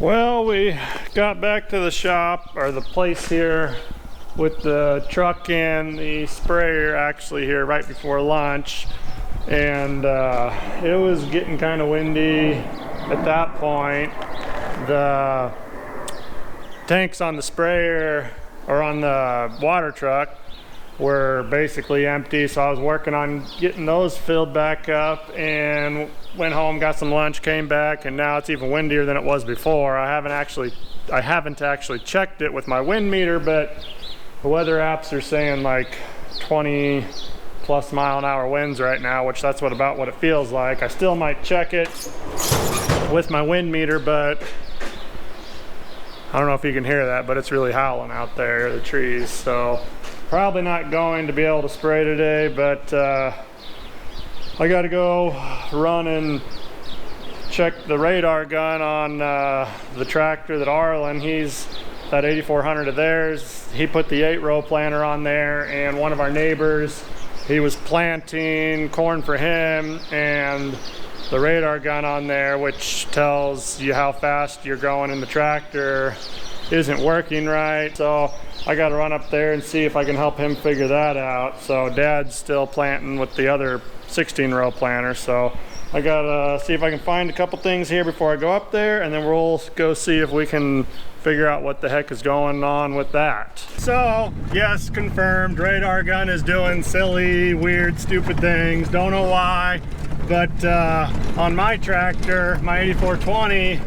Well, we got back to the shop, or the place here, with the truck and the sprayer actually here right before lunch. And it was getting kind of windy at that point. The tanks on the sprayer, or on the water truck, were basically empty, so I was working on getting those filled back up, and went home, got some lunch, came back, and now it's even windier than it was before. I haven't actually checked it with my wind meter, but the weather apps are saying like 20 plus mile-an-hour winds right now, which that's about what it feels like. I still might check it with my wind meter, but I don't know if you can hear that, but it's really howling out there, the trees. So probably not going to be able to spray today, but I got to go run and check the radar gun on the tractor that Arlen, that 8400 of theirs, he put the 8-row planter on there, and one of our neighbors, he was planting corn for him, and the radar gun on there, which tells you how fast you're going in the tractor, isn't working right. So I got to run up there and see if I can help him figure that out. So Dad's still planting with the other 16-row planter, so I gotta see if I can find a couple things here before I go up there, and then we'll go see if we can figure out what the heck is going on with that. So yes, confirmed, radar gun is doing silly, weird, stupid things. Don't know why, but on my tractor, my 8420,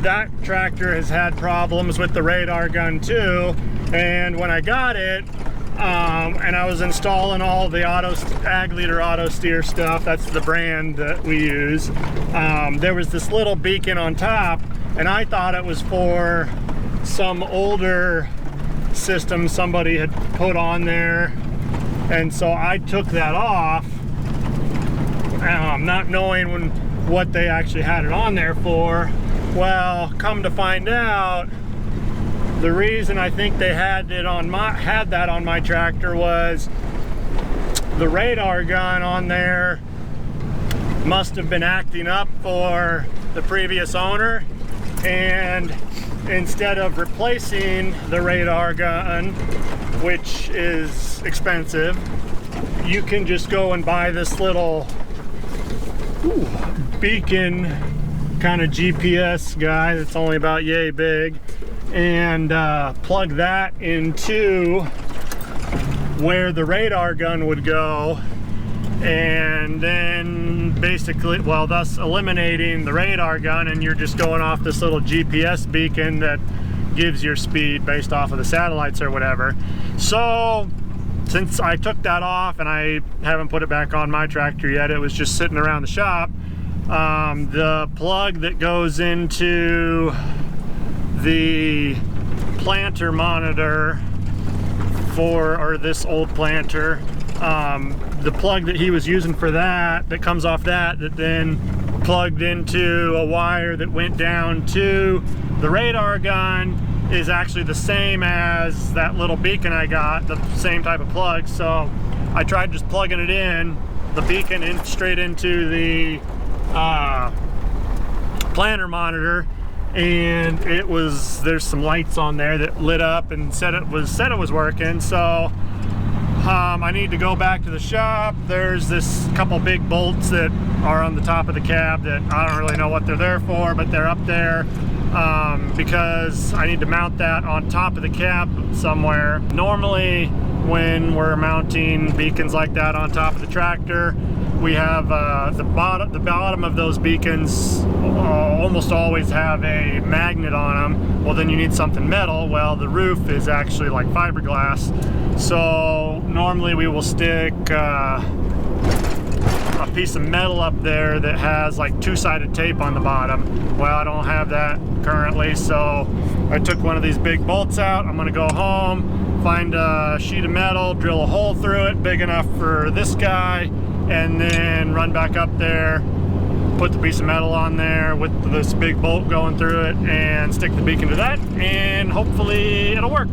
that tractor has had problems with the radar gun too, and when I got it, and I was installing all the Ag Leader auto steer stuff, that's the brand that we use, there was this little beacon on top, and I thought it was for some older system somebody had put on there, and so I took that off, not knowing what they actually had it on there for. Well, come to find out, the reason I think they had that on my tractor was the radar gun on there must have been acting up for the previous owner, and instead of replacing the radar gun, which is expensive, you can just go and buy this little beacon kind of GPS guy that's only about yay big, and plug that into where the radar gun would go, and then basically, well, thus eliminating the radar gun, and you're just going off this little GPS beacon that gives your speed based off of the satellites or whatever. So since I took that off and I haven't put it back on my tractor yet, it was just sitting around the shop, the plug that goes into the planter monitor or this old planter, the plug that he was using for that comes off that then plugged into a wire that went down to the radar gun, is actually the same as that little beacon I got, the same type of plug. So I tried just plugging it in, the beacon in straight into the planter monitor, and there's some lights on there that lit up and said it was working. So I need to go back to the shop. There's this couple big bolts that are on the top of the cab that I don't really know what they're there for, but they're up there because I need to mount that on top of the cab somewhere. Normally when we're mounting beacons like that on top of the tractor, we have the bottom of those beacons almost always have a magnet on them. Well, then you need something metal. Well, the roof is actually like fiberglass. So normally we will stick a piece of metal up there that has like two-sided tape on the bottom. Well, I don't have that currently, so I took one of these big bolts out. I'm gonna go home, find a sheet of metal, drill a hole through it big enough for this guy, and then run back up there, put the piece of metal on there with this big bolt going through it, and stick the beacon to that, and hopefully it'll work.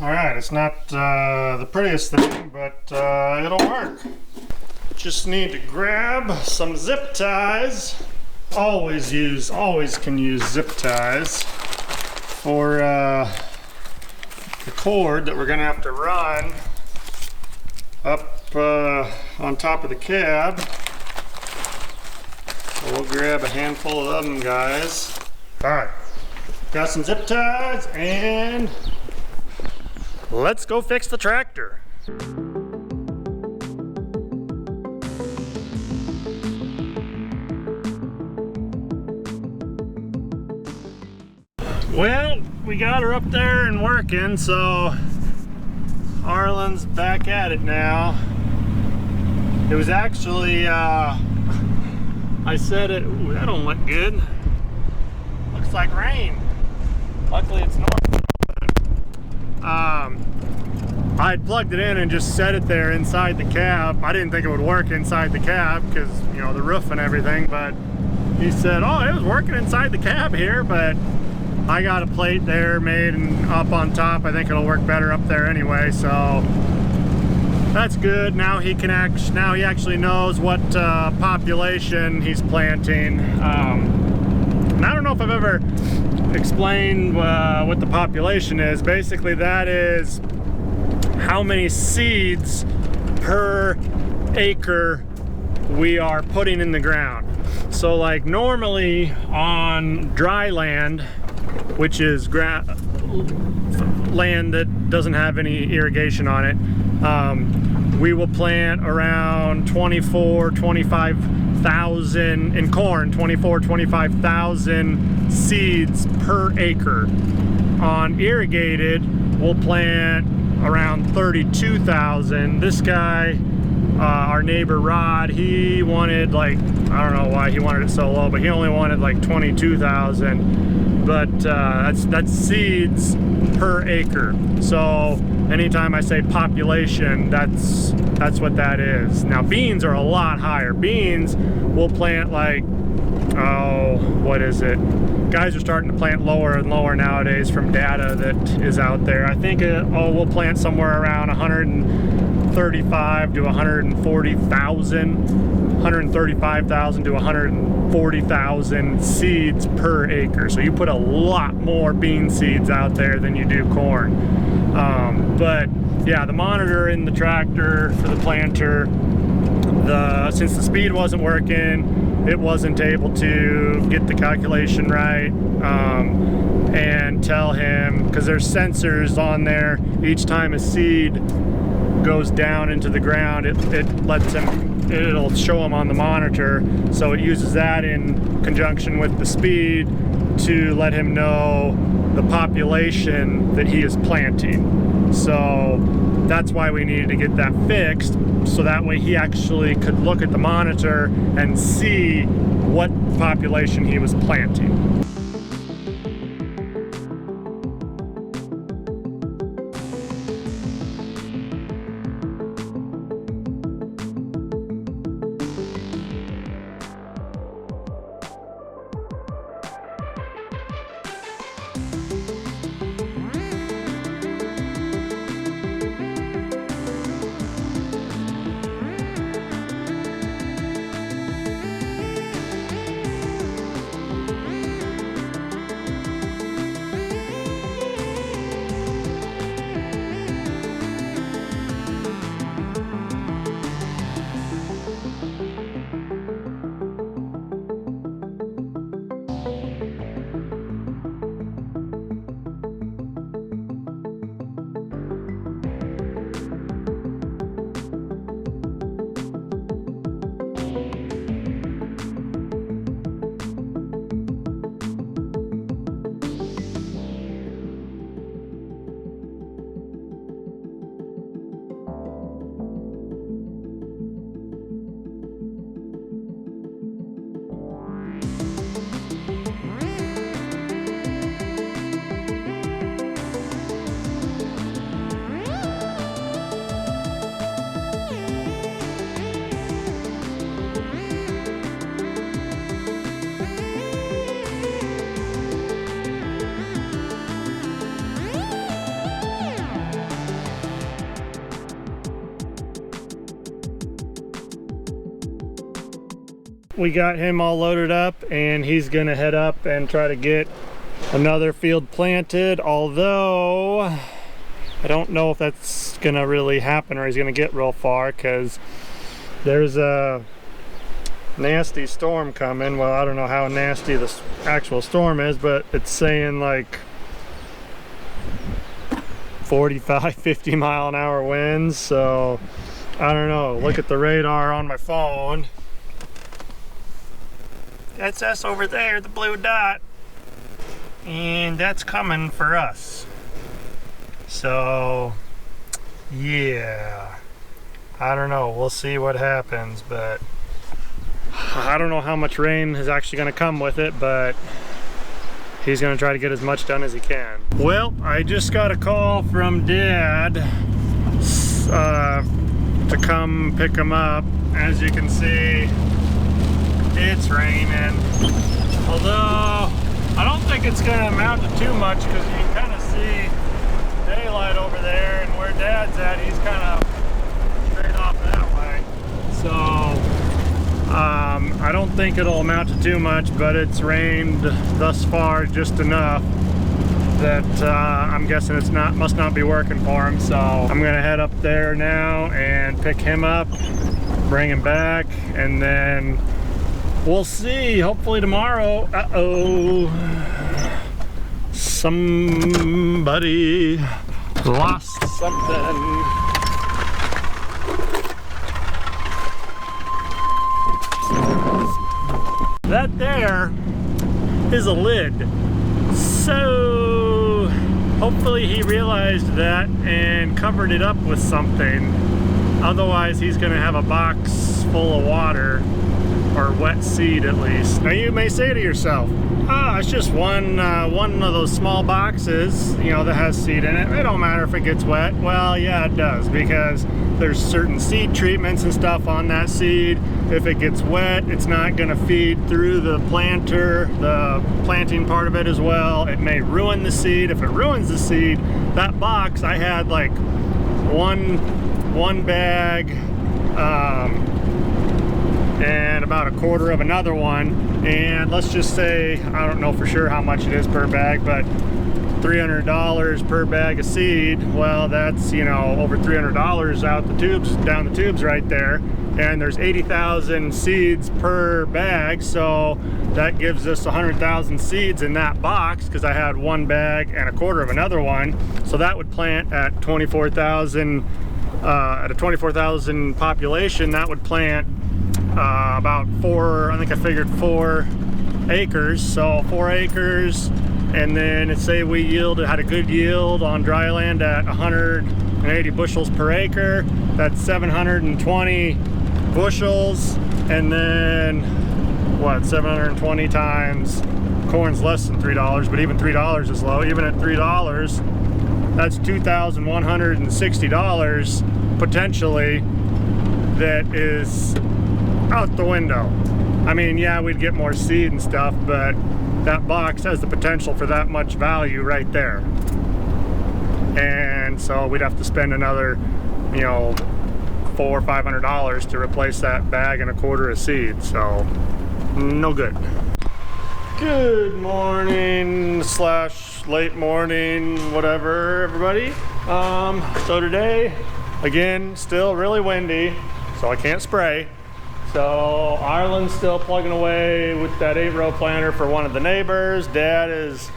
All right, it's not the prettiest thing, but it'll work. Just need to grab some zip ties. Always can use zip ties for the cord that we're gonna have to run up on top of the cab. So we'll grab a handful of them, guys. All right, got some zip ties and let's go fix the tractor. Well, we got her up there and working, so Arlen's back at it now. It was actually, I said it, ooh, that don't look good. Looks like rain. Luckily it's not. I had plugged it in and just set it there inside the cab. I didn't think it would work inside the cab because, you know, the roof and everything, but he said, oh, it was working inside the cab here, but I got a plate there made and up on top. I think it'll work better up there anyway, so that's good. Now he actually knows what population he's planting. And I don't know if I've ever explained what the population is. Basically, that is how many seeds per acre we are putting in the ground. So like normally on dry land, which is land that doesn't have any irrigation on it, we will plant around 25,000 in corn, 25,000 seeds per acre. On irrigated, we'll plant around 32,000. This guy, our neighbor Rod, he wanted like, I don't know why he wanted it so low, but he only wanted like 22,000. But that's seeds per acre. So anytime I say population, that's what that is. Now beans are a lot higher. Beans will plant like, oh, what is it? Guys are starting to plant lower and lower nowadays from data that is out there. I think we'll plant somewhere around 135 to 135,000 to 140,000 seeds per acre. So you put a lot more bean seeds out there than you do corn. But yeah, the monitor in the tractor for the planter, since the speed wasn't working, it wasn't able to get the calculation right and tell him, because there's sensors on there, each time a seed goes down into the ground, it lets him, it'll show him on the monitor. So it uses that in conjunction with the speed to let him know the population that he is planting. So that's why we needed to get that fixed, so that way he actually could look at the monitor and see what population he was planting. we got him all loaded up and he's gonna head up and try to get another field planted, although I don't know if that's gonna really happen or he's gonna get real far, because there's a nasty storm coming. Well, I don't know how nasty the actual storm is, but it's saying like 45, 50 mile an hour winds. So I don't know. Look at the radar on my phone. That's us over there, the blue dot. And that's coming for us. So yeah, I don't know. We'll see what happens, but I don't know how much rain is actually going to come with it, but he's going to try to get as much done as he can. Well, I just got a call from Dad to come pick him up. As you can see, it's raining. Although, I don't think it's going to amount to too much, because you can kind of see daylight over there, and where Dad's at, he's kind of straight off that way. So I don't think it'll amount to too much, but it's rained thus far just enough that I'm guessing it's must not be working for him. So I'm gonna head up there now and pick him up, bring him back, and then we'll see. Hopefully tomorrow. Somebody lost something. That there is a lid. So hopefully he realized that and covered it up with something. Otherwise he's gonna have a box full of water, or wet seed at least. Now you may say to yourself, oh, it's just one of those small boxes, you know, that has seed in it. It don't matter if it gets wet. Well, yeah, it does, because there's certain seed treatments and stuff on that seed. If it gets wet, it's not gonna feed through the planter, the planting part of it as well. It may ruin the seed. If it ruins the seed, that box, I had like one bag, and about a quarter of another one, and let's just say, I don't know for sure how much it is per bag, but $300 per bag of seed. Well, that's, you know, over $300 out the tubes, down the tubes right there, and there's 80,000 seeds per bag, so that gives us 100,000 seeds in that box, because I had one bag and a quarter of another one. So that would plant at 24,000 at a 24,000 population. That would plant about I think I figured 4 acres. So 4 acres, and then say we had a good yield on dry land at 180 bushels per acre. That's 720 bushels, and then what, 720 times, corn's less than $3, but even $3 is low. Even at $3, that's $2,160 potentially that is out the window. I mean, yeah, we'd get more seed and stuff, but that box has the potential for that much value right there. And so we'd have to spend another, you know, $400 or $500 to replace that bag and a quarter of seed. So no good. Good morning / late morning, whatever, everybody. So today, again, still really windy, so I can't spray. So Ireland's still plugging away with that 8-row planter for one of the neighbors. Dad is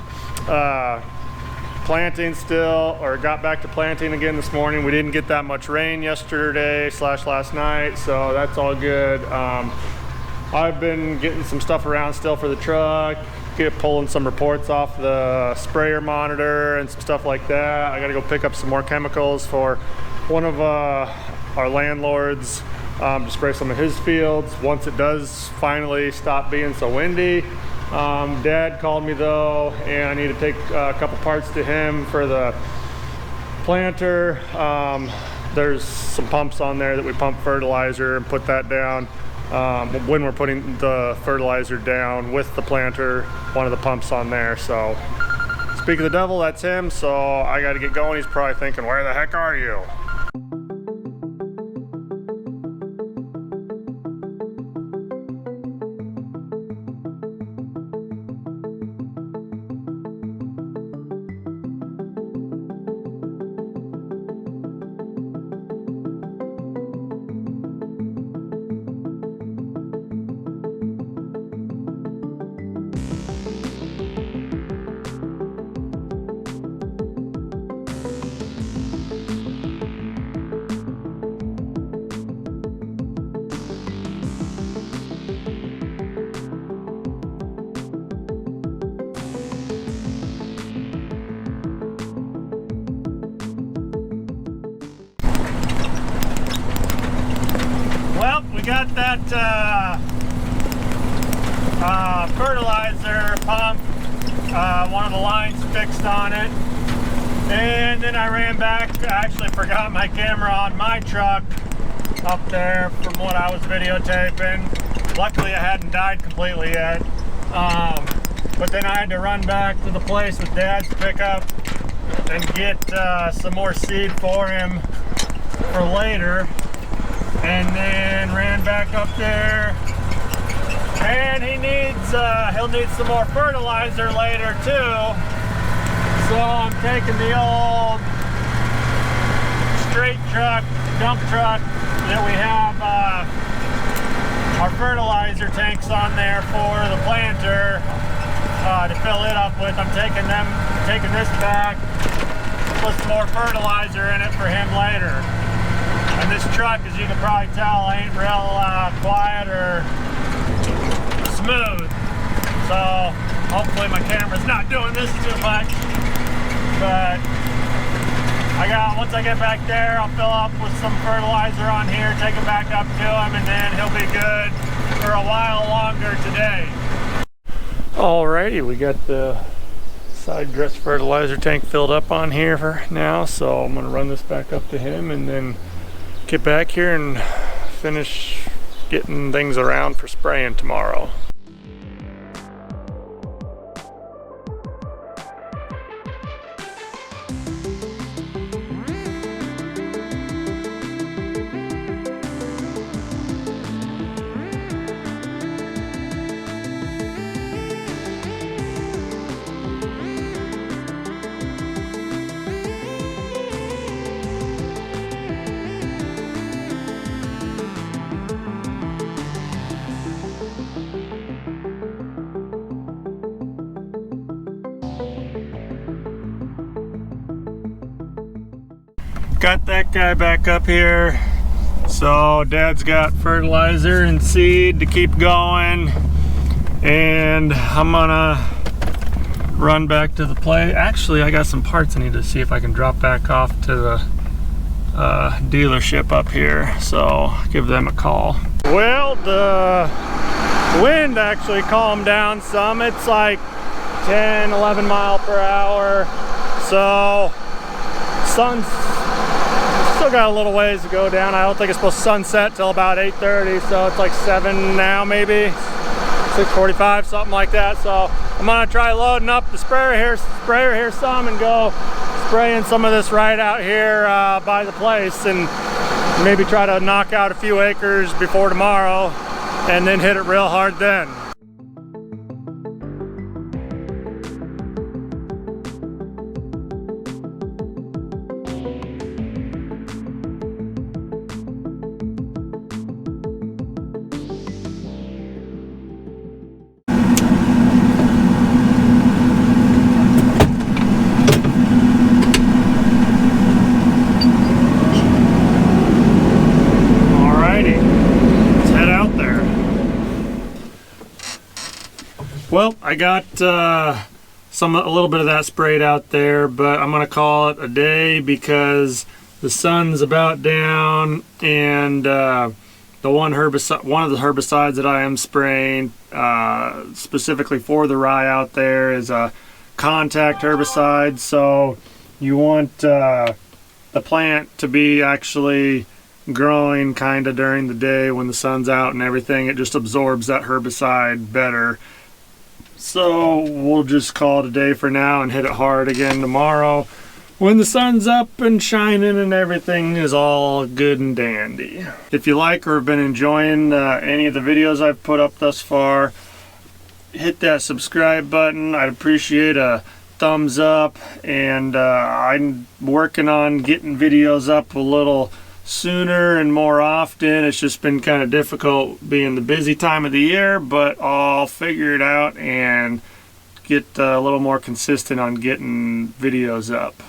planting still, or got back to planting again this morning. We didn't get that much rain yesterday / last night, so that's all good. I've been getting some stuff around still for the truck, pulling some reports off the sprayer monitor and some stuff like that. I gotta go pick up some more chemicals for one of our landlords to spray some of his fields once it does finally stop being so windy. Dad called me though, and I need to take a couple parts to him for the planter. There's some pumps on there that we pump fertilizer and put that down. When we're putting the fertilizer down with the planter, one of the pumps on there. So speak of the devil, that's him. So I got to get going. He's probably thinking, where the heck are you? got that fertilizer pump, one of the lines fixed on it. And then I ran back. I actually forgot my camera on my truck up there from what I was videotaping. Luckily I hadn't died completely yet. But then I had to run back to the place with Dad's pickup and get some more seed for him for later. And then ran back up there. And he'll need some more fertilizer later too. So I'm taking the old straight truck, dump truck that we have our fertilizer tanks on there for the planter to fill it up with. I'm taking this back, put some more fertilizer in it for him later. And this truck, as you can probably tell, ain't real quiet or smooth. So hopefully my camera's not doing this too much. But once I get back there, I'll fill up with some fertilizer on here, take it back up to him, and then he'll be good for a while longer today. Alrighty, we got the side dress fertilizer tank filled up on here for now, so I'm gonna run this back up to him and then get back here and finish getting things around for spraying tomorrow. Got that guy back up here. So Dad's got fertilizer and seed to keep going, and I'm gonna run back to the place. Actually, I got some parts I need to see if I can drop back off to the dealership up here, so give them a call. Well, the wind actually calmed down some. It's like 10-11 mile per hour, so sun's still got a little ways to go down. I don't think it's supposed to sunset till about 8:30, so it's like 7 now, maybe 6:45, something like that. So I'm gonna try loading up the sprayer here some and go spraying some of this right out here by the place, and maybe try to knock out a few acres before tomorrow and then hit it real hard then. Well, I got a little bit of that sprayed out there, but I'm gonna call it a day because the sun's about down, and one of the herbicides that I am spraying specifically for the rye out there is a contact herbicide. So you want the plant to be actually growing kind of during the day when the sun's out and everything. It just absorbs that herbicide better. So we'll just call it a day for now and hit it hard again tomorrow when the sun's up and shining and everything is all good and dandy. If you like or have been enjoying any of the videos I've put up thus far, hit that subscribe button. I'd appreciate a thumbs up, and I'm working on getting videos up a little sooner and more often. It's just been kind of difficult being the busy time of the year, but I'll figure it out and get a little more consistent on getting videos up.